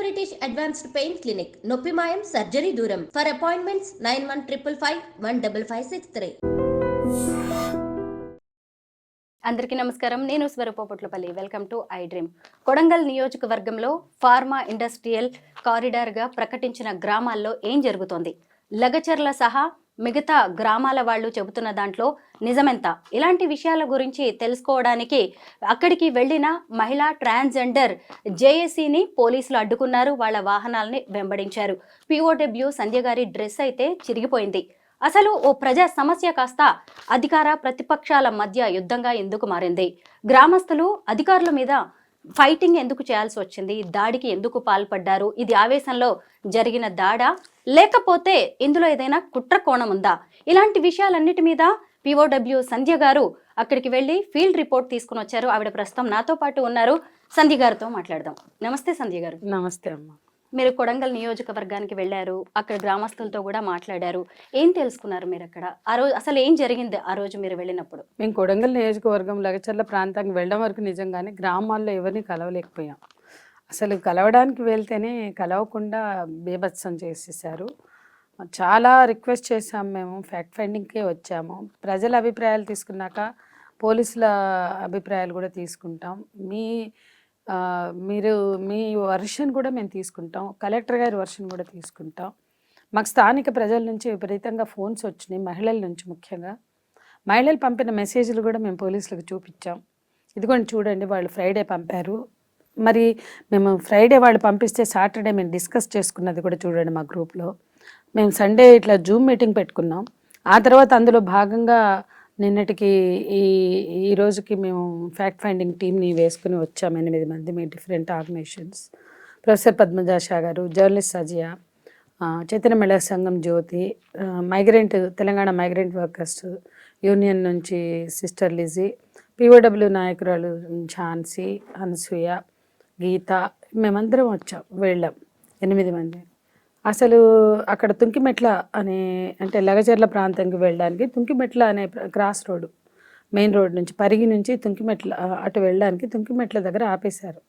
British advanced pain clinic నొప్పి మాయం surgery దూరం ఫర్ అపాయింట్మెంట్స్ 9155515563. అందరికీ నమస్కారం. నేను Swarupa Potlapalli. Welcome to I dream. Kodangal నియోజకవర్గంలో ఫార్మా ఇండస్ట్రియల్ కారిడార్గా ప్రకటించిన గ్రామాల్లో ఏం జరుగుతోంది, లగచర్ల సహా మిగతా గ్రామాల వాళ్ళు చెబుతున్న దాంట్లో నిజమెంత, ఇలాంటి విషయాల గురించి తెలుసుకోవడానికి అక్కడికి వెళ్ళిన మహిళా ట్రాన్స్జెండర్ జేఏసీని పోలీసులు అడ్డుకున్నారు. వాళ్ళ వాహనాలని వెంబడించారు. పిఓడబ్ల్యూ సంధ్య గారి డ్రెస్ అయితే చిరిగిపోయింది. అసలు ఓ ప్రజా సమస్య కాస్త అధికార ప్రతిపక్షాల మధ్య యుద్ధంగా ఎందుకు మారింది? గ్రామస్తులు అధికారుల మీద ఫైటింగ్ ఎందుకు చేయాల్సి వచ్చింది? దాడికి ఎందుకు పాల్పడ్డారు? ఇది ఆవేశంలో జరిగిన దాడా, లేకపోతే ఇందులో ఏదైనా కుట్ర కోణం ఉందా? ఇలాంటి విషయాలన్నిటి మీద పిఓడబ్ల్యూ సంధ్య గారు అక్కడికి వెళ్ళి ఫీల్డ్ రిపోర్ట్ తీసుకుని వచ్చారు. ఆవిడ ప్రస్తుతం నాతో పాటు ఉన్నారు. సంధ్య గారితో మాట్లాడదాం. నమస్తే సంధ్య గారు. నమస్తే అమ్మ. మీరు కొడంగల్ నియోజకవర్గానికి వెళ్ళారు, అక్కడ గ్రామస్తులతో కూడా మాట్లాడారు. ఏం తెలుసుకున్నారు మీరు అక్కడ? ఆ రోజు అసలు ఏం జరిగింది ఆ రోజు మీరు వెళ్ళినప్పుడు? మేము కొడంగల్ నియోజకవర్గం లగచర్ల ప్రాంతానికి వెళ్ళడం వరకు నిజంగానే గ్రామాల్లో ఎవరిని కలవలేకపోయాం. అసలు కలవడానికి వెళ్తేనే కలవకుండా బీభత్సం చేసేసారు. చాలా రిక్వెస్ట్ చేసాం. మేము ఫ్యాక్ట్ ఫైండింగ్కే వచ్చాము. ప్రజల అభిప్రాయాలు తీసుకున్నాక పోలీసుల అభిప్రాయాలు కూడా తీసుకుంటాం. మీరు మీ వర్షన్ కూడా మేము తీసుకుంటాం, కలెక్టర్ గారి వర్షన్ కూడా తీసుకుంటాం. మాకు స్థానిక ప్రజల నుంచి విపరీతంగా ఫోన్స్ వచ్చినాయి, మహిళల నుంచి ముఖ్యంగా. మహిళలు పంపిన మెసేజ్లు కూడా మేము పోలీసులకు చూపించాం. ఇదిగోండి చూడండి, వాళ్ళు ఫ్రైడే పంపారు. మరి మేము ఫ్రైడే వాళ్ళు పంపిస్తే సాటర్డే మేము డిస్కస్ చేసుకున్నది కూడా చూడండి మా గ్రూప్లో. మేము సండే ఇట్లా జూమ్ మీటింగ్ పెట్టుకున్నాం. ఆ తర్వాత అందులో భాగంగా నిన్నటికి ఈ రోజుకి మేము ఫ్యాక్ట్ ఫైండింగ్ టీమ్ని వేసుకుని వచ్చాము. 8 మంది మీ different organisations. Professor Padmaja Shah గారు, journalist Sajiya, Chaitanya Mahila Sangham Jyoti, Telangana migrant workers union నుంచి సిస్టర్ లిజీ, పిఓడబ్ల్యూ నాయకురాలు ఝాన్సీ, అనసూయ, గీత, మేమందరం వెళ్ళాం 8 మంది. అసలు అక్కడ తుంకిమెట్ల అంటే లగచర్ల ప్రాంతానికి వెళ్ళడానికి తుంకిమెట్ల అనే క్రాస్ రోడ్డు, మెయిన్ రోడ్ నుంచి పరిగి నుంచి తుంకిమెట్ల అటు వెళ్ళడానికి తుంకిమెట్ల దగ్గర ఆపేశారు.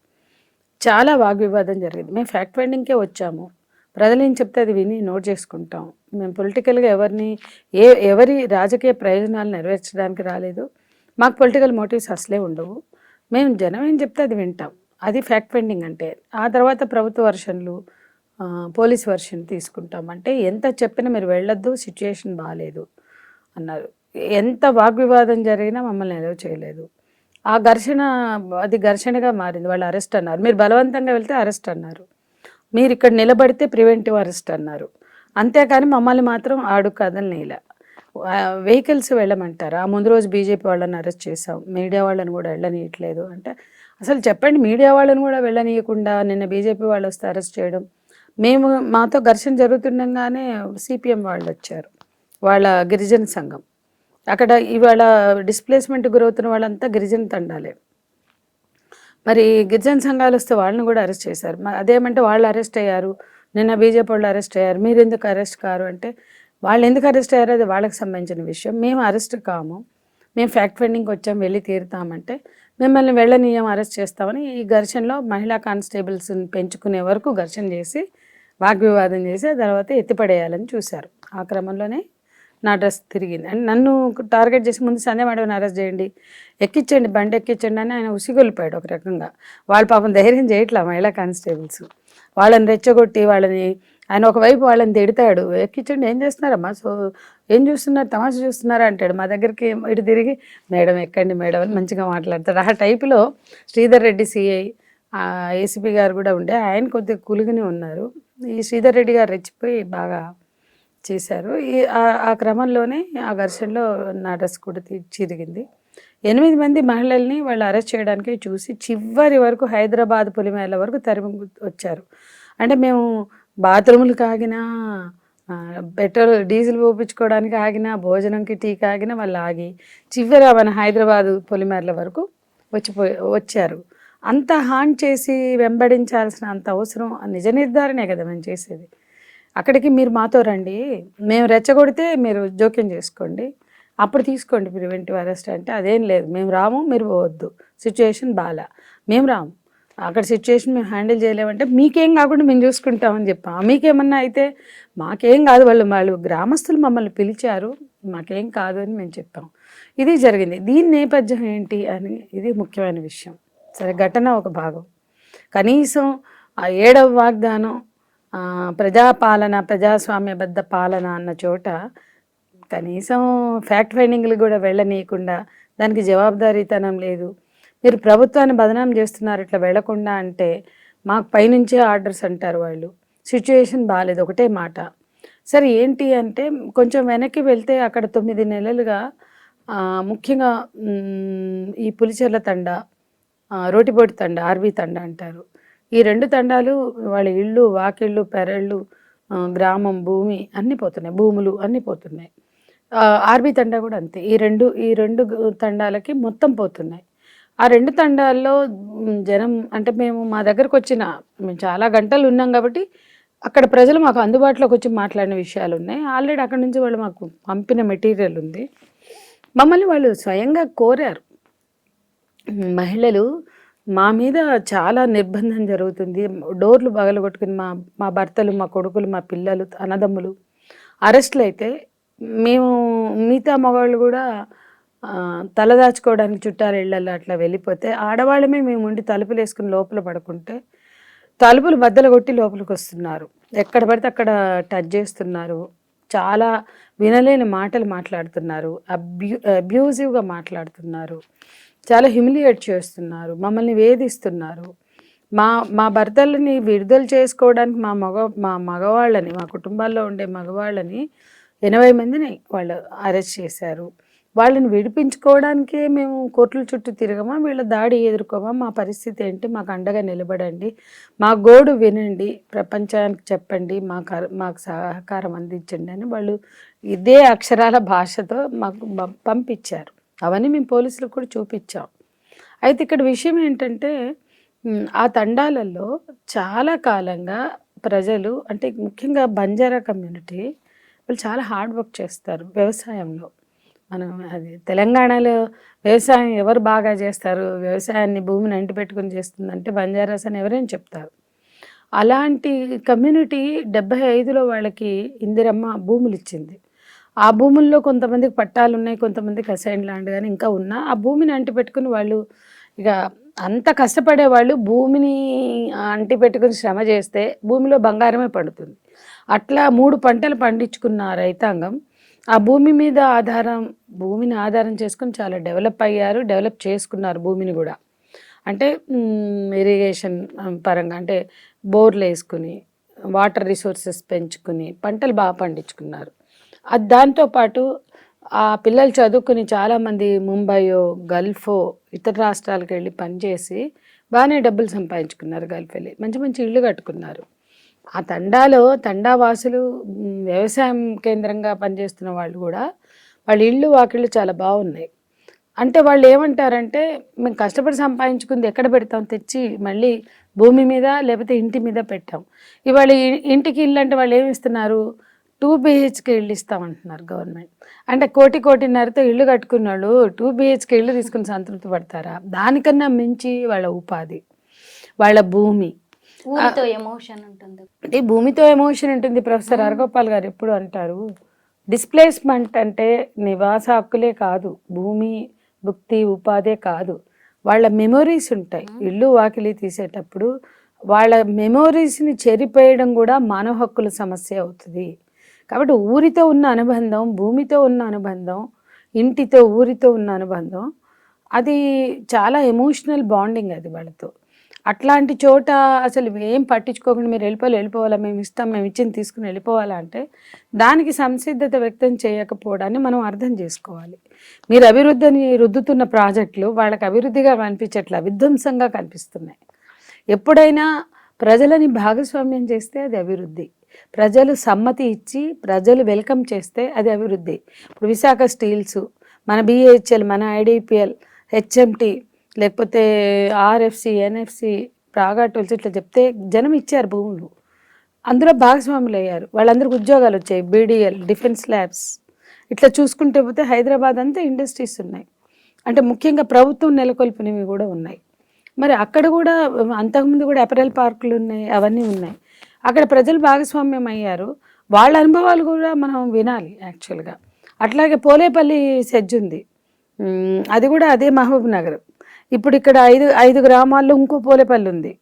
చాలా వాగ్వివాదం జరిగింది. మేము ఫ్యాక్ట్ ఫైండింగ్కే వచ్చాము. ప్రజలు ఏం చెప్తే అది విని నోట్ చేసుకుంటాం. మేము పొలిటికల్గా ఎవరి రాజకీయ ప్రయోజనాలు నెరవేర్చడానికి రాలేదు. మాకు పొలిటికల్ మోటివ్స్ అసలే ఉండవు. మేము జనం ఏం చెప్తే అది వింటాం. అది ఫ్యాక్ట్ ఫైండింగ్ అంటే. ఆ తర్వాత ప్రభుత్వ వర్షన్లు, పోలీస్ వర్షన్ తీసుకుంటాం. అంటే ఎంత చెప్పినా మీరు వెళ్ళొద్దు, సిచ్యుయేషన్ బాగాలేదు అన్నారు. ఎంత వాగ్వివాదం జరిగినా మమ్మల్ని ఎలవ్ చేయలేదు. ఆ అది ఘర్షణగా మారింది. వాళ్ళు అరెస్ట్ అన్నారు. మీరు బలవంతంగా వెళ్తే అరెస్ట్ అన్నారు. మీరు ఇక్కడ నిలబడితే ప్రివెంటివ్ అరెస్ట్ అన్నారు. అంతేకాని మమ్మల్ని మాత్రం కదలనీలా. వెహికల్స్ వెళ్ళమంటారు. ఆ ముందు రోజు బీజేపీ వాళ్ళని అరెస్ట్ చేసాం, మీడియా వాళ్ళని కూడా వెళ్ళనీయట్లేదు. అంటే అసలు చెప్పండి, మీడియా వాళ్ళని కూడా వెళ్ళనీయకుండా నిన్న బీజేపీ వాళ్ళు వస్తే అరెస్ట్ చేయడం. మాతో ఘర్షణ జరుగుతుండగానే సిపిఎం వాళ్ళు వచ్చారు, వాళ్ళ గిరిజన సంఘం. అక్కడ ఇవాళ డిస్ప్లేస్మెంట్ గురవుతున్న వాళ్ళంతా గిరిజన తండాలే. మరి గిరిజన సంఘాలు వస్తే వాళ్ళని కూడా అరెస్ట్ చేశారు. అదేమంటే వాళ్ళు అరెస్ట్ అయ్యారు, నిన్న బీజేపీ వాళ్ళు అరెస్ట్ అయ్యారు, మీరు ఎందుకు అరెస్ట్ కారు అంటే వాళ్ళు ఎందుకు అరెస్ట్ అయ్యారు అది వాళ్ళకి సంబంధించిన విషయం. మేము అరెస్ట్ కాము, మేము ఫ్యాక్ట్ ఫైండింగ్కి వచ్చాం, వెళ్ళి తీరుతామంటే మిమ్మల్ని వెళ్ళనీయం, అరెస్ట్ చేస్తామని ఈ ఘర్షణలో మహిళా కానిస్టేబుల్స్ని పెంచుకునే వరకు ఘర్షణ చేసి వాగ్వివాదం చేసి ఆ తర్వాత ఎత్తిపడేయాలని చూశారు. ఆ క్రమంలోనే నా డ్రెస్ తిరిగింది. అండ్ నన్ను టార్గెట్ చేసి ముందు సంధ్య మేడంని అరెస్ట్ చేయండి, ఎక్కించండి, బండి ఎక్కించండి అని ఆయన ఉసిగొల్లిపోయాడు ఒక రకంగా. వాళ్ళు పాపం ధైర్యం చేయట్లా మహిళా కానిస్టేబుల్స్. వాళ్ళని రెచ్చగొట్టి ఆయన ఒకవైపు వాళ్ళని తిడతాడు, ఎక్కించండి, ఏం చేస్తున్నారమ్మా, ఏం చూస్తున్నారు, తమాషా చూస్తున్నారా అంటాడు. మా దగ్గరికి ఇటు తిరిగి మేడం ఎక్కండి మేడం అని మంచిగా మాట్లాడతాడు. ఆ టైపులో శ్రీధర్ రెడ్డి సిఐ, ఏసీపీ గారు కూడా ఉండే, ఆయన కొద్దిగా కులుగుని ఉన్నారు. ఈ శ్రీధర్ రెడ్డి గారు రెచ్చిపోయి బాగా చేశారు. ఆ క్రమంలోనే ఆ ఘర్షణలో నా డ్రెస్ కూడా చిరిగింది. 8 మంది మహిళల్ని వాళ్ళు అరెస్ట్ చేయడానికి చూసి చివరి వరకు హైదరాబాద్ పొలిమేరల వరకు తరిమి వచ్చారు. అంటే మేము బాత్రూములకు ఆగినా, పెట్రోల్ డీజిల్ పోపించుకోవడానికి ఆగినా, భోజనంకి టీకి ఆగినా వాళ్ళు ఆగి చివరి మన హైదరాబాదు పొలిమేరల వరకు వచ్చారు. అంత హాన్ చేసి వెంబడించాల్సిన అంత అవసరం నిజ నిర్ధారణే కదా మేము చేసేది. అక్కడికి మీరు మాతో రండి, మేము రెచ్చగొడితే మీరు జోక్యం చేసుకోండి, అప్పుడు తీసుకోండి ప్రివెంటివ్ అరెస్ట్ అంటే అదేం లేదు, మేము రాము, మీరు పోవద్దు, సిచ్యుయేషన్ బాగా, మేము రాము, అక్కడ సిచ్యువేషన్ మేము హ్యాండిల్ చేయలేమంటే మీకేం కాకుండా మేము చూసుకుంటామని చెప్పాం. మీకేమన్నా అయితే మాకేం కాదు, వాళ్ళు గ్రామస్తులు మమ్మల్ని పిలిచారు, మాకేం కాదు అని మేము చెప్పాం. ఇది జరిగింది. దీని నేపథ్యం ఏంటి అని ఇది ముఖ్యమైన విషయం. సరే, ఘటన ఒక భాగం. కనీసం ఆ 7వ వాగ్దానం ప్రజాపాలన, ప్రజాస్వామ్యబద్ధ పాలన అన్న చోట కనీసం ఫ్యాక్ట్ ఫైండింగ్లు కూడా వెళ్ళనీయకుండా, దానికి జవాబుదారీతనం లేదు. మీరు ప్రభుత్వాన్ని బదనాం చేస్తున్నారు ఇట్లా వెళ్లకుండా అంటే, మాకు పైనుంచే ఆర్డర్స్ అంటారు వాళ్ళు. సిచ్యువేషన్ బాగాలేదు, ఒకటే మాట. సరే ఏంటి అంటే, కొంచెం వెనక్కి వెళ్తే అక్కడ 9 నెలలుగా ముఖ్యంగా ఈ పులిచెర్ల తండా, రోటిపోటి తండా, ఆర్బీ తండా అంటారు. ఈ 2 తండాలు వాళ్ళ ఇళ్ళు, వాకిళ్ళు, పెరళ్ళు, గ్రామం, భూమి అన్నీ పోతున్నాయి, భూములు అన్నీ పోతున్నాయి. ఆర్బీ తండా కూడా అంతే. ఈ రెండు తండాలకి మొత్తం పోతున్నాయి. ఆ 2 తండాల్లో జనం అంటే మా దగ్గరకు మేము చాలా గంటలు ఉన్నాం కాబట్టి అక్కడ ప్రజలు మాకు అందుబాటులోకి వచ్చి మాట్లాడిన విషయాలు ఉన్నాయి. ఆల్రెడీ అక్కడ నుంచి వాళ్ళు మాకు పంపిన మెటీరియల్ ఉంది. మమ్మల్ని వాళ్ళు స్వయంగా కోరారు. మహిళలు మా మీద చాలా నిర్బంధం జరుగుతుంది, డోర్లు పగలగొట్టుకుని మా భర్తలు, మా కొడుకులు, మా పిల్లలు, అన్నదమ్ములు అరెస్టులు అయితే మేము మిగతా మగవాళ్ళు కూడా తలదాచుకోవడానికి చుట్టారు ఇళ్ళల్లో అట్లా వెళ్ళిపోతే, ఆడవాళ్ళమే మేము ఉండి తలుపులు వేసుకుని లోపల పడుకుంటే తలుపులు బద్దలు కొట్టి లోపలికి వస్తున్నారు. ఎక్కడ పడితే అక్కడ టచ్ చేస్తున్నారు, చాలా వినలేని మాటలు మాట్లాడుతున్నారు, అబ్యూజివ్గా మాట్లాడుతున్నారు, చాలా హ్యూమిలియేట్ చేస్తున్నారు, మమ్మల్ని వేధిస్తున్నారు. మా భర్తలని విడుదల చేసుకోవడానికి మా మగవాళ్ళని, మా కుటుంబాల్లో ఉండే మగవాళ్ళని 80 మందిని వాళ్ళు అరెస్ట్ చేశారు. వాళ్ళని విడిపించుకోవడానికే మేము కోర్టుల చుట్టూ తిరగమా, వీళ్ళ దాడి ఎదుర్కోమా, మా పరిస్థితి ఏంటి, మాకు అండగా నిలబడండి, మా గోడు వినండి, ప్రపంచానికి చెప్పండి, మాకు సహకారం అందించండి అని వాళ్ళు ఇదే అక్షరాల భాషతో మాకు పంపించారు. అవన్నీ మేము పోలీసులకు కూడా చూపించాం. అయితే ఇక్కడ విషయం ఏంటంటే, ఆ తండాలలో చాలా కాలంగా ప్రజలు, అంటే ముఖ్యంగా బంజారా కమ్యూనిటీ వాళ్ళు చాలా హార్డ్ వర్క్ చేస్తారు వ్యవసాయంలో. అది తెలంగాణలో వ్యవసాయం ఎవరు బాగా చేస్తారు, వ్యవసాయాన్ని భూమిని అంటిపెట్టుకుని చేస్తుందంటే బంజారాస్ అని ఎవరైనా చెప్తారు. అలాంటి కమ్యూనిటీ 75లో వాళ్ళకి ఇందిరమ్మ భూములు ఇచ్చింది. ఆ భూముల్లో కొంతమందికి పట్టాలు ఉన్నాయి, కొంతమందికి అసైన్ ల్యాండ్ కానీ ఇంకా ఉన్నా ఆ భూమిని అంటిపెట్టుకుని వాళ్ళు ఇక అంత కష్టపడే వాళ్ళు భూమిని అంటిపెట్టుకుని శ్రమ చేస్తే భూమిలో బంగారమే పడుతుంది. అట్లా 3 పంటలు పండించుకున్న రైతాంగం ఆ భూమిని ఆధారం చేసుకుని చాలా డెవలప్ చేసుకున్నారు భూమిని కూడా. అంటే ఇరిగేషన్ పరంగా, అంటే బోర్లు వేసుకుని వాటర్ రిసోర్సెస్ పెంచుకుని పంటలు బాగా పండించుకున్నారు. దాంతోపాటు ఆ పిల్లలు చదువుకుని చాలామంది ముంబయో, గల్ఫో, ఇతర రాష్ట్రాలకు వెళ్ళి పనిచేసి బాగానే డబ్బులు సంపాదించుకున్నారు. గల్ఫ్ వెళ్ళి మంచి మంచి ఇళ్ళు కట్టుకున్నారు. ఆ తండావాసులు వ్యవసాయం కేంద్రంగా పనిచేస్తున్న వాళ్ళు కూడా వాళ్ళ ఇళ్ళు వాకిళ్ళు చాలా బాగున్నాయి. అంటే వాళ్ళు ఏమంటారంటే, మేము కష్టపడి సంపాదించుకుంది ఎక్కడ పెడతాం, తెచ్చి మళ్ళీ భూమి మీద లేకపోతే ఇంటి మీద పెట్టాం. ఇవాళ ఇంటికి ఇల్లు అంటే వాళ్ళు ఏమి ఇస్తున్నారు, 2 BHK ఇల్లు ఇస్తామంటున్నారు గవర్నమెంట్. అంటే 1.5 ఇల్లు కట్టుకున్న వాళ్ళు 2 BHK ఇల్లు తీసుకుని సంతృప్తి పడతారా? దానికన్నా మించి వాళ్ళ ఉపాధి, వాళ్ళ భూమి, ఊరితో ఎమోషన్ ఉంటుంది. అంటే భూమితో ఎమోషన్ ఉంటుంది. ప్రొఫెసర్ హరగోపాల్ గారు ఎప్పుడు అంటారు, డిస్ప్లేస్మెంట్ అంటే నివాస హక్కులే కాదు, భూమి, భుక్తి, ఉపాధే కాదు, వాళ్ళ మెమొరీస్ ఉంటాయి. ఇల్లు వాకిలి తీసేటప్పుడు వాళ్ళ మెమొరీస్ని చెరిపేయడం కూడా మానవ హక్కుల సమస్య అవుతుంది. కాబట్టి ఊరితో ఉన్న అనుబంధం, భూమితో ఉన్న అనుబంధం, ఇంటితో ఊరితో ఉన్న అనుబంధం, అది చాలా ఎమోషనల్ బాండింగ్ అది వాళ్ళతో. అట్లాంటి చోట అసలు ఏం పట్టించుకోకుండా మీరు వెళ్ళిపోవాలా, మేము ఇస్తాం, మేము ఇచ్చింది తీసుకుని వెళ్ళిపోవాలా అంటే దానికి సంసిద్ధత వ్యక్తం చేయకపోవడాన్ని మనం అర్థం చేసుకోవాలి. మీరు అభివృద్ధిని రుద్దుతున్న ప్రాజెక్టులు వాళ్ళకి అభివృద్ధిగా కనిపించట్లా, విధ్వంసంగా కనిపిస్తున్నాయి. ఎప్పుడైనా ప్రజలని భాగస్వామ్యం చేస్తే అది అభివృద్ధి, ప్రజలు సమ్మతి ఇచ్చి ప్రజలు వెల్కమ్ చేస్తే అది అభివృద్ధి. ఇప్పుడు విశాఖ స్టీల్స్, మన BHEL, మన IDPL, HMT, లేకపోతే RFC, NFC, ప్రాగా టూల్స్ ఇట్లా చెప్తే జనం ఇచ్చారు భూములు, అందులో భాగస్వాములు అయ్యారు, వాళ్ళందరికీ ఉద్యోగాలు వచ్చాయి. BDL, డిఫెన్స్ ల్యాబ్స్, ఇట్లా చూసుకుంటే పోతే హైదరాబాద్ అంతా ఇండస్ట్రీస్ ఉన్నాయి. అంటే ముఖ్యంగా ప్రభుత్వం నెలకొల్పినవి కూడా ఉన్నాయి. మరి అక్కడ కూడా అంతకుముందు కూడా అపెరల్ పార్కులు ఉన్నాయి, అవన్నీ ఉన్నాయి. అక్కడ ప్రజలు భాగస్వామ్యం అయ్యారు. వాళ్ళ అనుభవాలు కూడా మనం వినాలి యాక్చువల్గా. అట్లాగే పోలేపల్లి సెజ్ ఉంది, అది కూడా అదే మహబూబ్ నగర్. ఇప్పుడు ఇక్కడ ఐదు గ్రామాల్లో ఇంకో పోలేపల్లి ఉంది,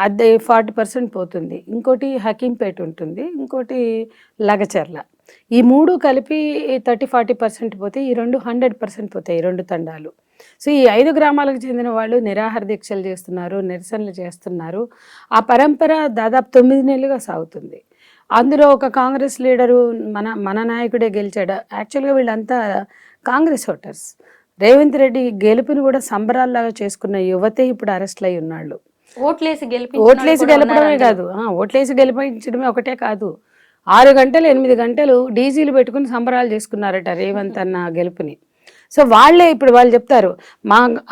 అదే 40% పోతుంది. ఇంకోటి హకీంపేట ఉంటుంది, ఇంకోటి లగచర్ల. ఈ 3 కలిపి 30-40% పోతే, ఈ 2 100% పోతాయి, ఈ 2 తండాలు. సో ఈ 5 గ్రామాలకు చెందిన వాళ్ళు నిరాహార దీక్షలు చేస్తున్నారు, నిరసనలు చేస్తున్నారు. ఆ పరంపర దాదాపు 9 నెలలుగా సాగుతుంది. అందులో ఒక కాంగ్రెస్ లీడరు మన నాయకుడే గెలిచాడు. యాక్చువల్గా వీళ్ళంతా కాంగ్రెస్ ఓటర్స్. రేవంత్ రెడ్డి గెలుపుని కూడా సంబరాల్లాగా చేసుకున్న యువతే ఇప్పుడు అరెస్ట్లు అయి ఉన్నాళ్ళు. ఓట్లేసి గెలపడమే కాదు, ఓట్లేసి గెలిపించడమే ఒకటే కాదు, 6 గంటలు 8 గంటలు డీజీలు పెట్టుకుని సంబరాలు చేసుకున్నారట రేవంత్ అన్న గెలుపుని. సో వాళ్ళే ఇప్పుడు వాళ్ళు చెప్తారు,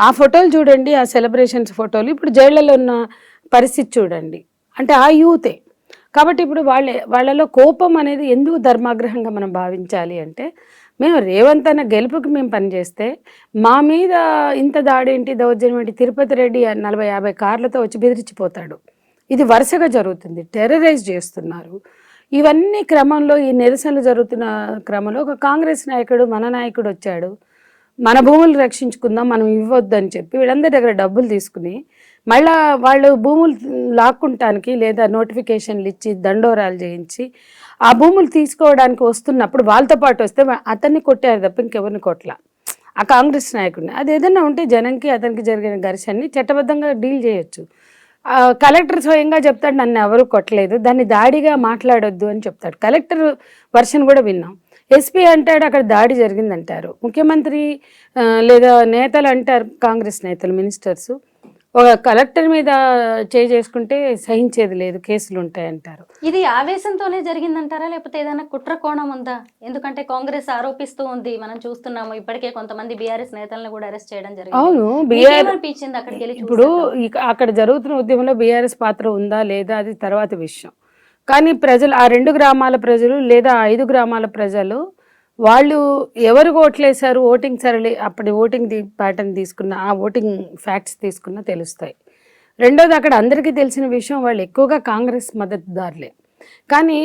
ఆ ఫోటోలు చూడండి, ఆ సెలబ్రేషన్స్ ఫోటోలు, ఇప్పుడు జైళ్ళలో ఉన్న పరిస్థితి చూడండి, అంటే ఆ యూతే. కాబట్టి ఇప్పుడు వాళ్ళలో కోపం అనేది ఎందుకు ధర్మాగ్రహంగా మనం భావించాలి అంటే, మేము రేవంత్ అన్న గెలుపుకి మేము పనిచేస్తే మా మీద ఇంత దాడేంటి, దౌర్జన్యం ఏంటి? తిరుపతి రెడ్డి 40-50 కార్లతో వచ్చి బెదిరించిపోతాడు. ఇది వరుసగా జరుగుతుంది, టెర్రరైజ్ చేస్తున్నారు. ఇవన్నీ క్రమంలో, ఈ నిరసనలు జరుగుతున్న క్రమంలో ఒక కాంగ్రెస్ నాయకుడు, మన నాయకుడు వచ్చాడు, మన భూములు రక్షించుకుందాం, మనం ఇవ్వద్దని చెప్పి వీళ్ళందరి దగ్గర డబ్బులు తీసుకుని మళ్ళా వాళ్ళు భూములు లాక్కుంటానికి లేదా నోటిఫికేషన్లు ఇచ్చి దండోరాలు చేయించి ఆ భూములు తీసుకోవడానికి వస్తున్నప్పుడు వాళ్ళతో పాటు వస్తే అతన్ని కొట్టారు తప్ప ఇంకెవరిని కొట్ల, ఆ కాంగ్రెస్ నాయకుడిని. అది ఏదైనా ఉంటే జనంకి అతనికి జరిగిన ఘర్షణని చట్టబద్ధంగా డీల్ చేయొచ్చు. కలెక్టర్ స్వయంగా చెప్తాడు, నన్ను ఎవరు కొట్టలేదు, దాన్ని దాడిగా మాట్లాడొద్దు అని చెప్తాడు. కలెక్టర్ వర్షన్ కూడా విన్నాం. ఎస్పీ అంటాడు అక్కడ దాడి జరిగిందంటారు. ముఖ్యమంత్రి లేదా నేతలు అంటారు, కాంగ్రెస్ నేతలు, మినిస్టర్స్, ఒక కలెక్టర్ మీద చేసుకుంటే సహించేది లేదు, కేసులు ఉంటాయంటారు. ఇది ఆవేశంతోనే జరిగిందంటారా, లేకపోతే ఏదైనా కుట్ర కోణం ఉందా? ఎందుకంటే కాంగ్రెస్ ఆరోపిస్తూ ఉంది, మనం చూస్తున్నాము ఇప్పటికే కొంతమంది బీఆర్ఎస్ నేతలను కూడా అరెస్ట్ చేయడం జరిగింది. అవును, అనిపించింది అక్కడికి వెళ్ళి? ఇప్పుడు అక్కడ జరుగుతున్న ఉద్యమంలో బీఆర్ఎస్ పాత్ర ఉందా లేదా అది తర్వాత విషయం. కానీ ప్రజలు, ఆ 2 గ్రామాల ప్రజలు లేదా 5 గ్రామాల ప్రజలు, వాళ్ళు ఎవరు ఓట్లేశారు, ఓటింగ్ సరళి, అప్పటి ఓటింగ్ ప్యాటర్న్ తీసుకున్న, ఆ ఓటింగ్ ఫ్యాక్ట్స్ తీసుకున్న తెలుస్తాయి. రెండోది, అక్కడ అందరికీ తెలిసిన విషయం, వాళ్ళు ఎక్కువగా కాంగ్రెస్ మద్దతుదారులే. కానీ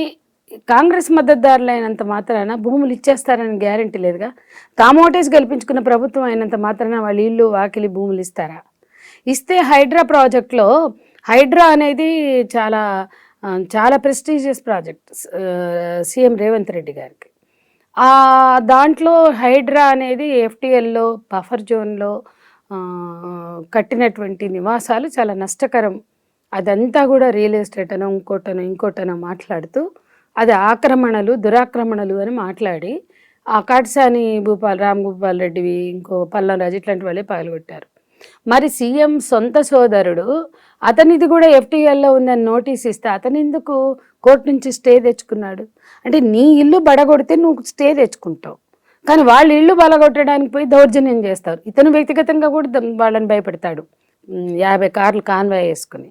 కాంగ్రెస్ మద్దతుదారులు అయినంత మాత్రాన భూములు ఇచ్చేస్తారని గ్యారంటీ లేదుగా. తామోటేసి గెలిపించుకున్న ప్రభుత్వం అయినంత మాత్రాన వాళ్ళు ఇల్లు వాకిలి భూములు ఇస్తారా? ఇస్తే హైడ్రా ప్రాజెక్ట్లో, హైడ్రా అనేది చాలా prestigious project CM Revanth Reddy గారికి. దాంట్లో హైడ్రా అనేది ఎఫ్టీఎల్లో బఫర్ జోన్లో కట్టినటువంటి నివాసాలు చాలా నష్టకరం, అదంతా కూడా రియల్ ఎస్టేట్ అనో ఇంకోటనో మాట్లాడుతూ అది ఆక్రమణలు, దురాక్రమణలు అని మాట్లాడి ఆ కాటిసాని రామ్ భూపాల్ రెడ్డివి, ఇంకో పల్లంరాజు, ఇట్లాంటి వాళ్ళే పగలగొట్టారు. మరి సీఎం సొంత సోదరుడు, అతనిది కూడా ఎఫ్టీఎల్లో ఉందని నోటీస్ ఇస్తే అతను ఎందుకు కోర్టు నుంచి స్టే తెచ్చుకున్నాడు? అంటే నీ ఇల్లు బడగొడితే నువ్వు స్టే తెచ్చుకుంటావు, కానీ వాళ్ళ ఇల్లు బలగొట్టడానికి పోయి దౌర్జన్యం చేస్తారు. ఇతను వ్యక్తిగతంగా కూడా వాళ్ళని భయపెడతాడు, 50 కార్లు కాన్వాయ్ వేసుకుని.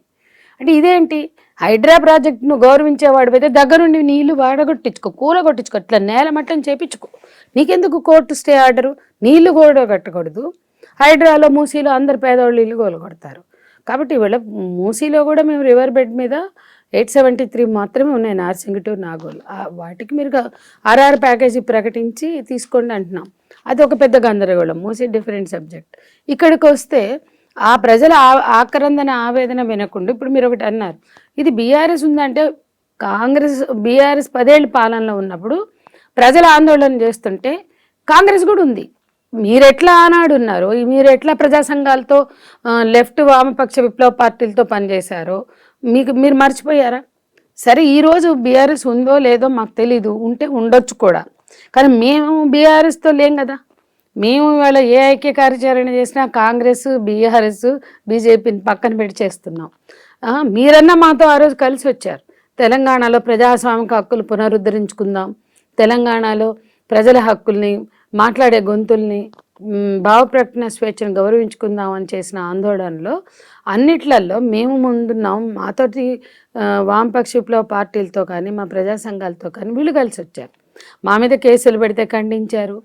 అంటే ఇదేంటి? హైడ్రా ప్రాజెక్ట్ను గౌరవించేవాడు అయితే దగ్గరుండి నీ ఇల్లు కూలగొట్టించుకో, ఇట్లా నేలమట్టం చేపించుకో, నీకెందుకు కోర్టు స్టే ఆర్డరు? నీ ఇల్లు కూడా కట్టకూడదు. హైడ్రాలో, మూసీలో అందరు పేదవాళ్ళు ఇల్లు కొడతారు. కాబట్టి వీళ్ళ మూసీలో కూడా మేము రివర్ బెడ్ మీద 873 మాత్రమే ఉన్నాయి, నార్సింగ్ టు నాగోల్. వాటికి మీరు RR ప్యాకేజీ ప్రకటించి తీసుకోండి అంటున్నాం. అది ఒక పెద్ద గందరగోళం, మూసీ డిఫరెంట్ సబ్జెక్ట్. ఇక్కడికి వస్తే ఆ ప్రజల ఆక్రందన, ఆవేదన వినకుండా ఇప్పుడు మీరు ఒకటి అన్నారు, ఇది బీఆర్ఎస్ ఉందంటే బీఆర్ఎస్ 10 ఏళ్ళ పాలనలో ఉన్నప్పుడు ప్రజల ఆందోళన చేస్తుంటే కాంగ్రెస్ కూడా ఉంది. మీరెట్లా ఆనాడు ఉన్నారు, మీరెట్లా ప్రజా సంఘాలతో, లెఫ్ట్ వామపక్ష విప్లవ పార్టీలతో పనిచేశారో మీరు మర్చిపోయారా? సరే, ఈరోజు బీఆర్ఎస్ ఉందో లేదో మాకు తెలీదు, ఉంటే ఉండొచ్చు కూడా, కానీ మేము బీఆర్ఎస్తో లేం కదా. మేము ఇవాళ ఏ ఐక్య కార్యాచరణ చేసినా కాంగ్రెస్, బీఆర్ఎస్, బీజేపీని పక్కన పెట్టి చేస్తున్నాం. మీరన్నా మాతో ఆ రోజు కలిసి వచ్చారు. తెలంగాణలో ప్రజాస్వామిక హక్కులు పునరుద్ధరించుకుందాం, తెలంగాణలో ప్రజల హక్కుల్ని, మాట్లాడే గొంతుల్ని, భావప్రకటన స్వేచ్ఛను గౌరవించుకుందాం అని చేసిన ఆందోళనలో అన్నిట్లలో మేము ముందున్నాం. మాతోటి వామపక్ష విప్లవ పార్టీలతో కానీ, మా ప్రజా సంఘాలతో కానీ వీళ్ళు కలిసి వచ్చారు. మా మీద కేసులు పెడితే ఖండించారు,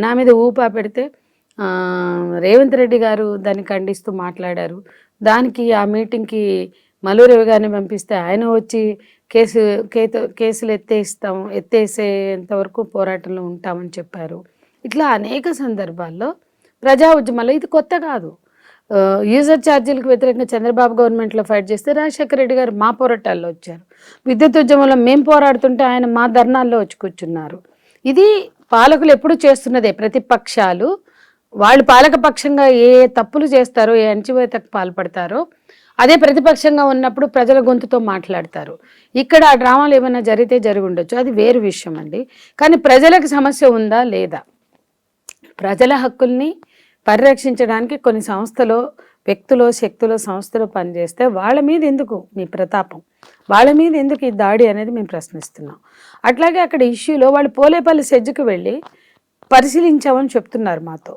నా మీద ఊపా పెడితే రేవంత్ రెడ్డి గారు దాన్ని ఖండిస్తూ మాట్లాడారు. దానికి ఆ మీటింగ్కి మల్లు రవి గారిని పంపిస్తే ఆయన వచ్చి కేసులు ఎత్తేసేంత వరకు పోరాటంలో ఉంటామని చెప్పారు. ఇట్లా అనేక సందర్భాల్లో ప్రజా ఉద్యమాలు, ఇది కొత్త కాదు. యూజర్ ఛార్జీలకు వ్యతిరేకంగా చంద్రబాబు గవర్నమెంట్లో ఫైట్ చేస్తే రాజశేఖర రెడ్డి గారు మా పోరాటాల్లో వచ్చారు. విద్యుత్ ఉద్యమంలో మేము పోరాడుతుంటే ఆయన మా ధర్నాల్లో వచ్చి కూర్చున్నారు. ఇది పాలకులు ఎప్పుడు చేస్తున్నదే. ప్రతిపక్షాలు వాళ్ళు పాలకపక్షంగా ఏ తప్పులు చేస్తారో, ఏ అణచివేతకు పాల్పడతారో అదే ప్రతిపక్షంగా ఉన్నప్పుడు ప్రజల గొంతుతో మాట్లాడతారు. ఇక్కడ ఆ డ్రామాలు ఏమైనా జరిగితే జరిగి ఉండొచ్చు, అది వేరు విషయం అండి. కానీ ప్రజలకు సమస్య ఉందా లేదా, ప్రజల హక్కుల్ని పరిరక్షించడానికి కొన్ని సంస్థలో, వ్యక్తులు, శక్తులు, సంస్థలు పనిచేస్తే వాళ్ళ మీద ఎందుకు మీ ప్రతాపం, వాళ్ళ మీద ఎందుకు ఈ దాడి అనేది మేము ప్రశ్నిస్తున్నాం. అట్లాగే అక్కడ ఇష్యూలో వాళ్ళు పోలేపల్లి సెజ్జుకు వెళ్ళి పరిశీలించామని చెప్తున్నారు మాతో.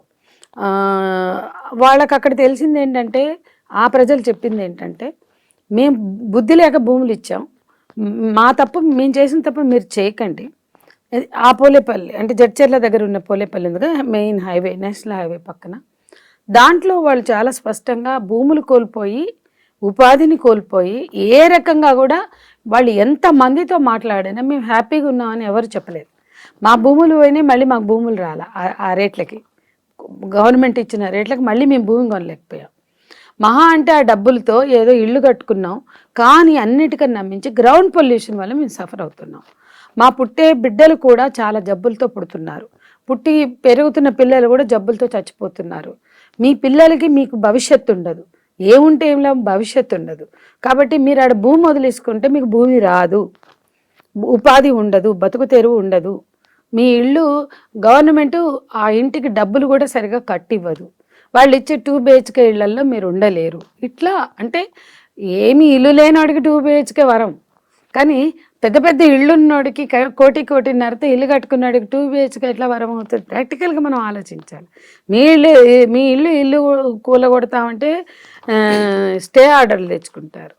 వాళ్ళకి అక్కడ తెలిసింది ఏంటంటే, ఆ ప్రజలు చెప్పింది ఏంటంటే, మేము బుద్ధి లేక భూములు ఇచ్చాం, మా తప్పు మేము చేసిన తప్పు మీరు చేయకండి. ఆ పోలేపల్లి అంటే జడ్చర్ల దగ్గర ఉన్న పోలేపల్లి ఎందుకు మెయిన్ హైవే, నేషనల్ హైవే పక్కన, దాంట్లో వాళ్ళు చాలా స్పష్టంగా భూములు కోల్పోయి, ఉపాధిని కోల్పోయి, ఏ రకంగా కూడా వాళ్ళు ఎంత మందితో మాట్లాడినా మేము హ్యాపీగా ఉన్నామని ఎవరు చెప్పలేదు. మా భూములు పోయినాయి, మళ్ళీ మాకు భూములు రాలా. ఆ రేట్లకి, గవర్నమెంట్ ఇచ్చిన రేట్లకి మళ్ళీ మేము భూమి కొనలేకపోయాం. మహా అంటే ఆ డబ్బులతో ఏదో ఇల్లు కట్టుకున్నాం, కానీ అన్నిటికన్నా మించి గ్రౌండ్ పొల్యూషన్ వల్ల మేము సఫర్ అవుతున్నాం. మా పుట్టే బిడ్డలు కూడా చాలా జబ్బులతో పుడుతున్నారు, పుట్టి పెరుగుతున్న పిల్లలు కూడా జబ్బులతో చచ్చిపోతున్నారు. మీ పిల్లలకి మీకు భవిష్యత్తు ఉండదు, ఏముంటే ఏంలా భవిష్యత్తు ఉండదు. కాబట్టి మీరు ఆడ భూమి వదిలేసుకుంటే మీకు భూమి రాదు, ఉపాధి ఉండదు, బతుకు తెరువు ఉండదు. మీ ఇల్లు గవర్నమెంట్ ఆ ఇంటికి డబ్బులు కూడా సరిగా కట్టివ్వదు, వాళ్ళు ఇచ్చే 2 BHK ఇళ్లల్లో మీరు ఉండలేరు. ఇట్లా అంటే ఏమి ఇల్లు లేనివాడికి 2 BHK వరం, కానీ పెద్ద పెద్ద ఇళ్ళున్నోడికి కోటిన్నరతో ఇల్లు కట్టుకున్నాడికి 2 BHK ఎట్లా వరం అవుతుంది? ప్రాక్టికల్గా మనం ఆలోచించాలి. మీ ఇల్లు కూలగొడతామంటే స్టే ఆర్డర్లు తెచ్చుకుంటారు.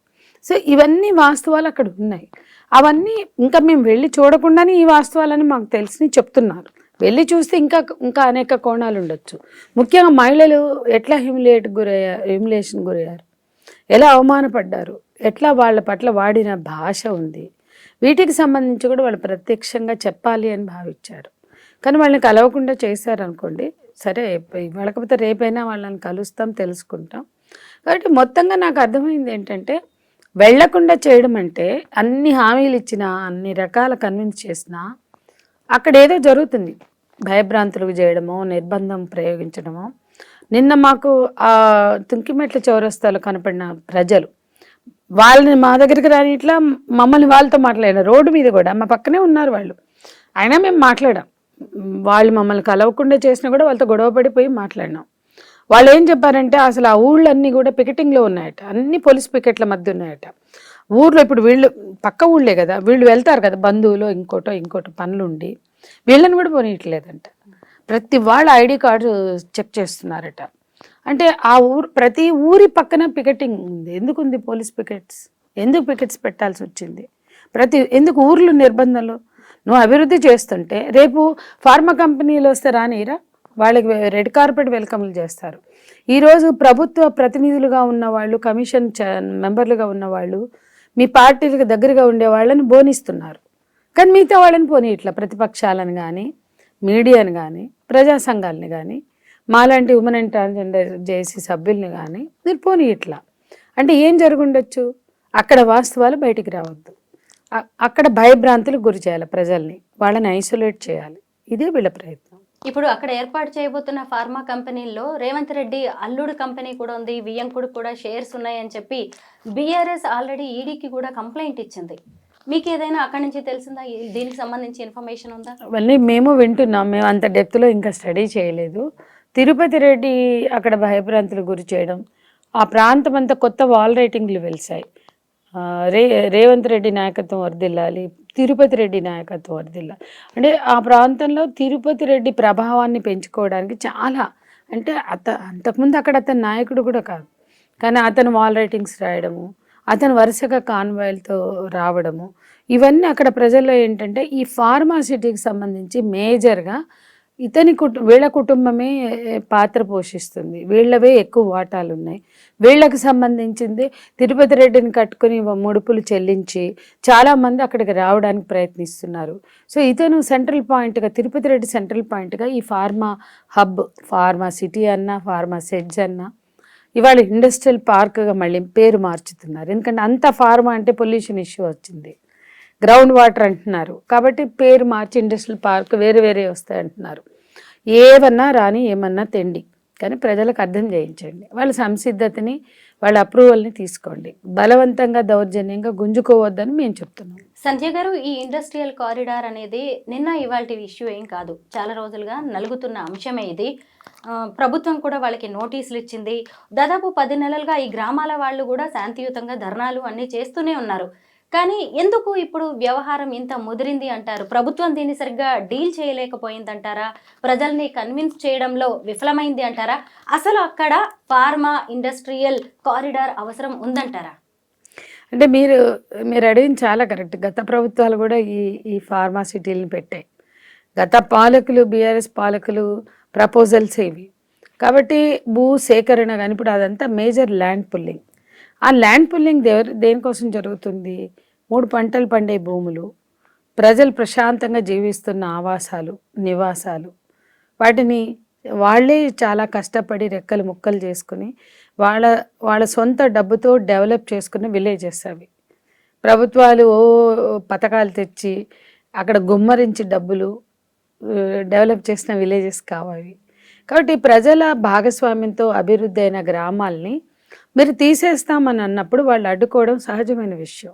సో ఇవన్నీ వాస్తవాలు అక్కడ ఉన్నాయి. అవన్నీ ఇంకా మేము వెళ్ళి చూడకుండానే ఈ వాస్తవాలని మాకు తెలిసి చెప్తున్నారు. వెళ్ళి చూస్తే ఇంకా అనేక కోణాలు ఉండొచ్చు. ముఖ్యంగా మహిళలు ఎట్లా హ్యూమిలేషన్ గురయ్యారు, ఎలా అవమానపడ్డారు, ఎట్లా వాళ్ళ పట్ల వాడిన భాష ఉంది, వీటికి సంబంధించి కూడా వాళ్ళు ప్రత్యక్షంగా చెప్పాలి అని భావించారు. కానీ వాళ్ళని కలవకుండా చేశారనుకోండి, సరే వాళ్ళకపోతే రేపైనా వాళ్ళని కలుస్తాం, తెలుసుకుంటాం. కాబట్టి మొత్తంగా నాకు అర్థమైంది ఏంటంటే, వెళ్లకుండా చేయడం అంటే అన్ని హామీలు ఇచ్చినా, అన్ని రకాల కన్విన్స్ చేసినా అక్కడ ఏదో జరుగుతుంది. భయభ్రాంతులకు చేయడమో, నిర్బంధం ప్రయోగించడమో. నిన్న మాకు ఆ తుంకిమెట్ల చౌరస్తాలో కనపడిన ప్రజలు, వాళ్ళని మా దగ్గరికి రాని ఇట్లా మమ్మల్ని వాళ్ళతో మాట్లాడారు. రోడ్డు మీద కూడా మా పక్కనే ఉన్నారు వాళ్ళు, అయినా మేము మాట్లాడాం. వాళ్ళు మమ్మల్ని కలవకుండా చేసినా కూడా వాళ్ళతో గొడవ పడిపోయి మాట్లాడినాం. వాళ్ళు ఏం చెప్పారంటే, అసలు ఆ ఊళ్ళన్నీ కూడా పికెటింగ్లో ఉన్నాయట, అన్ని పోలీస్ పికెట్ల మధ్య ఉన్నాయట. ఊర్లో ఇప్పుడు వీళ్ళు పక్క ఊళ్ళే కదా, వీళ్ళు వెళ్తారు కదా బంధువులు, ఇంకోటో పనులుండి వీళ్ళని కూడా పోనీయట్లేదంట. ప్రతి వాళ్ళ ఐడి కార్డు చెక్ చేస్తున్నారట. అంటే ఆ ప్రతి ఊరి పక్కన పికెటింగ్ ఉంది. ఎందుకు ఉంది పోలీస్ పికెట్స్? ఎందుకు పికెట్స్ పెట్టాల్సి వచ్చింది? ఎందుకు ఊర్లు నిర్బంధాలు? నువ్వు అభివృద్ధి చేస్తుంటే రేపు ఫార్మా కంపెనీలు వస్తే రానిరా, వాళ్ళకి రెడ్ కార్పెట్ వెల్కమ్లు చేస్తారు. ఈరోజు ప్రభుత్వ ప్రతినిధులుగా ఉన్నవాళ్ళు, కమిషన్ మెంబర్లుగా ఉన్నవాళ్ళు, మీ పార్టీలకు దగ్గరగా ఉండే వాళ్ళని బోనిస్తున్నారు. కానీ మిగతా వాళ్ళని పోనీ ఇట్లా ప్రతిపక్షాలను కానీ, మీడియాని కానీ, ప్రజా సంఘాలని కానీ, మాలాంటి ఉమెన్ అండ్ ట్రాన్స్జెండర్ జేఏసీ సభ్యుల్ని కానీ మీరు పోనీ ఇట్లా అంటే ఏం జరుగుండొచ్చు? అక్కడ వాస్తవాలు బయటికి రావద్దు, అక్కడ భయభ్రాంతులకు గురి చేయాలి ప్రజల్ని, వాళ్ళని ఐసోలేట్ చేయాలి. ఇదే వీళ్ళ ప్రయత్నం. ఇప్పుడు అక్కడ ఏర్పాటు చేయబోతున్న ఫార్మా కంపెనీల్లో రేవంత్ రెడ్డి అల్లుడు కంపెనీ కూడా ఉంది, వియ్యంకుడు కూడా షేర్స్ ఉన్నాయని చెప్పి బీఆర్ఎస్ ఆల్రెడీ ఈడీకి కూడా కంప్లైంట్ ఇచ్చింది. మీకు ఏదైనా అక్కడి నుంచి తెలిసిందా? దీనికి సంబంధించి ఇన్ఫర్మేషన్ ఉందా? మళ్ళీ మేము వింటున్నాం, మేము అంత డెప్త్లో ఇంకా స్టడీ చేయలేదు. తిరుపతి రెడ్డి అక్కడ భయభ్రాంతులకు గురి చేయడం, ఆ ప్రాంతం అంతా కొత్త వాల్ రైటింగ్లు వెలిసాయి. రేవంత్ రెడ్డి నాయకత్వం వర్దిల్లాలి, తిరుపతి రెడ్డి నాయకత్వం వర్దిల్లాలి. అంటే ఆ ప్రాంతంలో తిరుపతి రెడ్డి ప్రభావాన్ని పెంచుకోవడానికి చాలా, అంటే అంతకుముందు అక్కడ అతని నాయకుడు కూడా కాదు, కానీ అతను వాల్ రైటింగ్స్ రాయడము, అతను వరుసగా కాన్వాయ్లతో రావడము, ఇవన్నీ అక్కడ ప్రజల్లో ఏంటంటే ఈ ఫార్మాసిటీకి సంబంధించి మేజర్గా ఇతని వీళ్ళ కుటుంబమే పాత్ర పోషిస్తుంది, వీళ్ళవే ఎక్కువ వాటాలు ఉన్నాయి. వీళ్ళకి సంబంధించింది తిరుపతి రెడ్డిని కట్టుకుని ముడుపులు చెల్లించి చాలామంది అక్కడికి రావడానికి ప్రయత్నిస్తున్నారు. సో ఇతను సెంట్రల్ పాయింట్గా, తిరుపతి రెడ్డి సెంట్రల్ పాయింట్గా ఈ ఫార్మా హబ్, ఫార్మా సిటీ అన్నా, ఫార్మా సెడ్జ్ అన్నా, ఇవాళ ఇండస్ట్రియల్ పార్క్గా మళ్ళీ పేరు మార్చుతున్నారు. ఎందుకంటే అంత ఫార్మా అంటే పొల్యూషన్ ఇష్యూ వచ్చింది, గ్రౌండ్ వాటర్ అంటున్నారు, కాబట్టి పేరు మార్చి ఇండస్ట్రియల్ పార్క్ వేరే వేరే వస్తాయి అంటున్నారు. ఏమన్నా రాని, ఏమన్నా తెండి, కానీ ప్రజలకు అర్థం చేయించండి, వాళ్ళ సంసిద్ధతని, వాళ్ళ అప్రూవల్ని తీసుకోండి, బలవంతంగా దౌర్జన్యంగా గుంజుకోవద్దని మేము చెప్తున్నాం. సంధ్య గారు, ఈ ఇండస్ట్రియల్ కారిడార్ అనేది నిన్న ఇవాల్టి ఇష్యూ ఏం కాదు, చాలా రోజులుగా నలుగుతున్న అంశమే ఇది. ప్రభుత్వం కూడా వాళ్ళకి నోటీసులు ఇచ్చింది. దాదాపు 10 నెలలుగా ఈ గ్రామాల వాళ్ళు కూడా శాంతియుతంగా ధర్నాలు అన్నీ చేస్తూనే ఉన్నారు. కానీ ఎందుకు ఇప్పుడు వ్యవహారం ఇంత ముదిరింది అంటారు? ప్రభుత్వం దీన్ని సరిగ్గా డీల్ చేయలేకపోయిందంటారా? ప్రజల్ని కన్విన్స్ చేయడంలో విఫలమైంది అంటారా? అసలు అక్కడ ఫార్మా ఇండస్ట్రియల్ కారిడార్ అవసరం ఉందంటారా? అంటే మీరు అడిగింది చాలా కరెక్ట్. గత ప్రభుత్వాలు కూడా ఈ ఫార్మా సిటీలను పెట్టాయి. గత పాలకులు, బీఆర్ఎస్ పాలకులు ప్రపోజల్స్ ఇవి. కాబట్టి భూ సేకరణ కానీ ఇప్పుడు అదంతా మేజర్ ల్యాండ్ పుల్లింగ్. ఆ ల్యాండ్ పుల్లింగ్ దేనికోసం జరుగుతుంది? 3 పంటలు పండే భూములు, ప్రజలు ప్రశాంతంగా జీవిస్తున్న ఆవాసాలు, నివాసాలు, వాటిని వాళ్ళే చాలా కష్టపడి రెక్కలు ముక్కలు చేసుకుని వాళ్ళ సొంత డబ్బుతో డెవలప్ చేసుకున్న విలేజెస్ అవి. ప్రభుత్వాలు పథకాలు తెచ్చి అక్కడ గుమ్మరించి డబ్బులు డెవలప్ చేసిన విలేజెస్ కావాలి. కాబట్టి ప్రజల భాగస్వామ్యంతో అభివృద్ధి అయిన గ్రామాల్ని మీరు తీసేస్తామని అన్నప్పుడు వాళ్ళు అడ్డుకోవడం సహజమైన విషయం.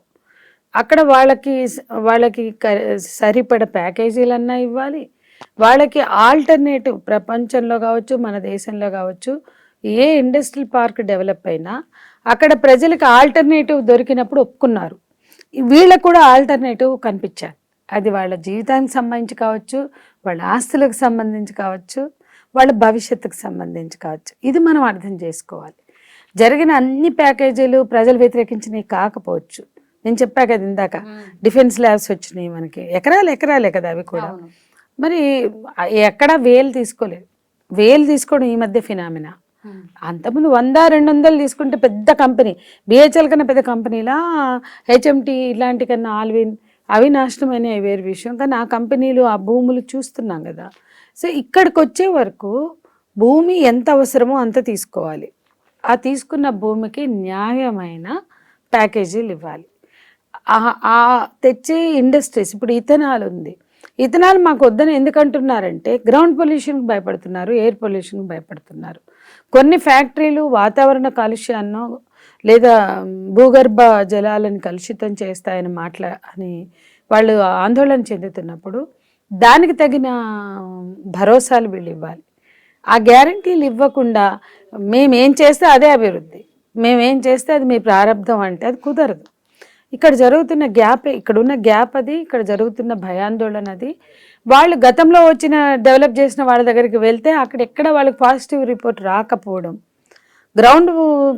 అక్కడ వాళ్ళకి సరిపడ ప్యాకేజీలన్నా ఇవ్వాలి, వాళ్ళకి ఆల్టర్నేటివ్ ప్రపంచంలో కావచ్చు, మన దేశంలో కావచ్చు, ఏ ఇండస్ట్రియల్ పార్క్ డెవలప్ అయినా అక్కడ ప్రజలకు ఆల్టర్నేటివ్ దొరికినప్పుడు ఒప్పుకున్నారు. వీళ్ళకు కూడా ఆల్టర్నేటివ్ కనిపించాలి. అది వాళ్ళ జీవితానికి సంబంధించి కావచ్చు, వాళ్ళ ఆస్తులకు సంబంధించి కావచ్చు, వాళ్ళ భవిష్యత్తుకు సంబంధించి కావచ్చు. ఇది మనం అర్థం చేసుకోవాలి. జరిగిన అన్ని ప్యాకేజీలు ప్రజలు వ్యతిరేకించినవి కాకపోవచ్చు. నేను చెప్పా కదా ఇందాక, డిఫెన్స్ ల్యాబ్స్ వచ్చినాయి మనకి, ఎకరాలే కదా అవి కూడా. మరి ఎక్కడ వేలు తీసుకోవడం ఈ మధ్య ఫినామినా. అంతకుముందు 100-200 తీసుకుంటే పెద్ద కంపెనీ, బిహెచ్ఎల్ కన్నా పెద్ద కంపెనీలా, హెచ్ఎంటీ ఇలాంటి కన్నా ఆల్విన్, అవి నాశనమైన వేరు విషయం. కానీ ఆ కంపెనీలు, ఆ భూములు చూస్తున్నాం కదా. సో ఇక్కడికి వచ్చే వరకు భూమి ఎంత అవసరమో అంత తీసుకోవాలి. ఆ తీసుకున్న భూమికి న్యాయమైన ప్యాకేజీలు ఇవ్వాలి. ఆ తెచ్చే ఇండస్ట్రీస్, ఇప్పుడు ఇథనాల్ ఉంది, ఇథనాల్ మాకు వద్దని ఎందుకంటున్నారంటే గ్రౌండ్ పొల్యూషన్కి భయపడుతున్నారు, ఎయిర్ పొల్యూషన్కి భయపడుతున్నారు. కొన్ని ఫ్యాక్టరీలు వాతావరణ కాలుష్యాన్నో లేదా భూగర్భ జలాలను కలుషితం చేస్తాయని అని వాళ్ళు ఆందోళన చెందుతున్నప్పుడు దానికి తగిన భరోసాలు వీళ్ళు ఇవ్వాలి. ఆ గ్యారంటీలు ఇవ్వకుండా మేమేం చేస్తే అదే అభివృద్ధి, మేమేం చేస్తే అది మీ ప్రారంభం అంటే అది కుదరదు. ఇక్కడ జరుగుతున్న ఇక్కడున్న గ్యాప్ అది, ఇక్కడ జరుగుతున్న భయాందోళన అది. వాళ్ళు గతంలో డెవలప్ చేసిన వాళ్ళ దగ్గరికి వెళ్తే అక్కడ ఎక్కడ వాళ్ళకి పాజిటివ్ రిపోర్ట్ రాకపోవడం, గ్రౌండ్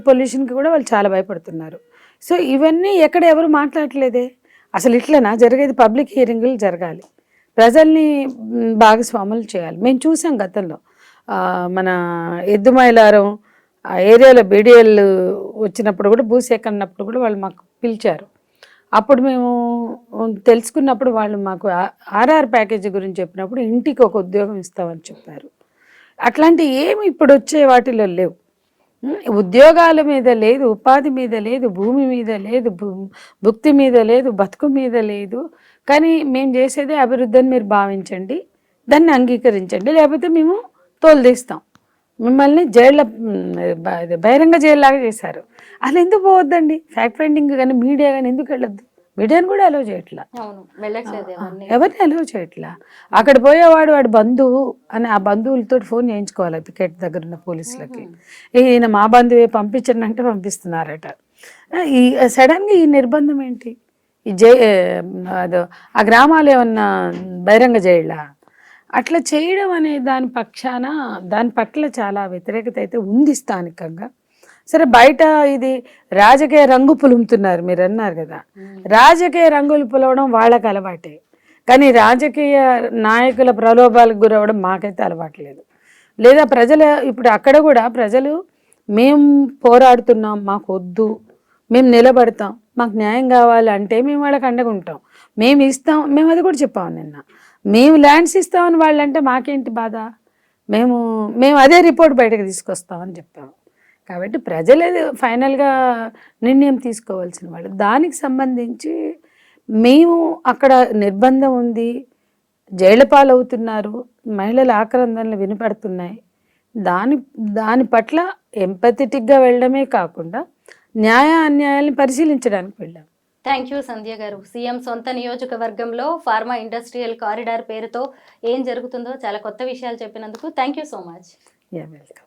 పొల్యూషన్కి కూడా వాళ్ళు చాలా భయపడుతున్నారు. సో ఇవన్నీ ఎక్కడ ఎవరు మాట్లాడలేదే. అసలు ఇట్లనా జరిగేది? పబ్లిక్ హీరింగ్లు జరగాలి, ప్రజల్ని భాగస్వాములు చేయాలి. మేము చూసాం గతంలో మన ఎద్దుమైలారం ఆ ఏరియాలో బీడీఎల్ వచ్చినప్పుడు కూడా, భూసేకరణప్పుడు కూడా వాళ్ళు మాకు పిలిచారు. అప్పుడు మేము తెలుసుకున్నప్పుడు వాళ్ళు మాకు ఆర్ఆర్ ప్యాకేజీ గురించి చెప్పినప్పుడు ఇంటికి ఒక ఉద్యోగం ఇస్తామని చెప్పారు. అట్లాంటి ఏమి ఇప్పుడు వచ్చే వాటిలో లేవు. ఉద్యోగాల మీద లేదు, ఉపాధి మీద లేదు, భూమి మీద లేదు, భుక్తి మీద లేదు, బతుకు మీద లేదు. కానీ మేము చేసేదే అభివృద్ధి అని మీరు భావించండి, దాన్ని అంగీకరించండి, లేకపోతే మేము తోలుదీస్తాం. మిమ్మల్ని జైళ్ళ బహిరంగ జైల్లాగా చేశారు. అసలు ఎందుకు పోవద్దండి? ఫ్యాక్ట్ ఫైండింగ్ కానీ మీడియా కానీ ఎందుకు వెళ్ళొద్దు? మీడియాని కూడా అలౌ చేయట్లా, ఎవరిని అలౌ చేయట్లా. అక్కడ పోయేవాడు వాడి బంధువు అని ఆ బంధువులతో ఫోన్ చేయించుకోవాలి పికెట్ దగ్గర ఉన్న పోలీసులకి. ఈయన మా బంధువే పంపించండి అంటే పంపిస్తున్నారట. ఈ సడన్గా ఈ నిర్బంధం ఏంటి? ఈ అదో ఆ గ్రామాలు ఏమన్నా బహిరంగ జైళ్ళ? అట్లా చేయడం అనే దాని పట్ల చాలా వ్యతిరేకత అయితే ఉంది స్థానికంగా. సరే, బయట ఇది రాజకీయ రంగు పులుముతున్నారు, మీరు అన్నారు కదా, రాజకీయ రంగులు పులవడం వాళ్ళకి అలవాటే. కానీ రాజకీయ నాయకుల ప్రలోభాలకు గురవ్వడం మాకైతే అలవాట్లేదు. లేదా ప్రజల ఇప్పుడు అక్కడ కూడా ప్రజలు మేము పోరాడుతున్నాం, మాకు వద్దు, మేము నిలబడతాం, మాకు న్యాయం కావాలంటే మేము వాళ్ళకి అండగా ఉంటాం, మేము ఇస్తాం. మేము అది కూడా చెప్పాము నిన్న, మేము ల్యాండ్స్ ఇస్తామని వాళ్ళంటే మాకేంటి బాధ, మేము అదే రిపోర్ట్ బయటకు తీసుకొస్తామని చెప్పాము. కాబట్టి ప్రజలే ఫైనల్గా నిర్ణయం తీసుకోవాల్సిన వాళ్ళు. దానికి సంబంధించి మేము అక్కడ నిర్బంధం ఉంది, జైళ్ళ పాలవుతున్నారు, మహిళల ఆక్రందనలు వినపడుతున్నాయి, దాని పట్ల ఎంపథెటిక్గా వెళ్ళడమే కాకుండా న్యాయ అన్యాయాలను పరిశీలించడానికి వెళ్ళాం. థ్యాంక్ యూ సంధ్య గారు. సీఎం సొంత నియోజకవర్గంలో ఫార్మా ఇండస్ట్రియల్ కారిడార్ పేరుతో ఏం జరుగుతుందో చాలా కొత్త విషయాలు చెప్పినందుకు thank you so much. Yeah, welcome.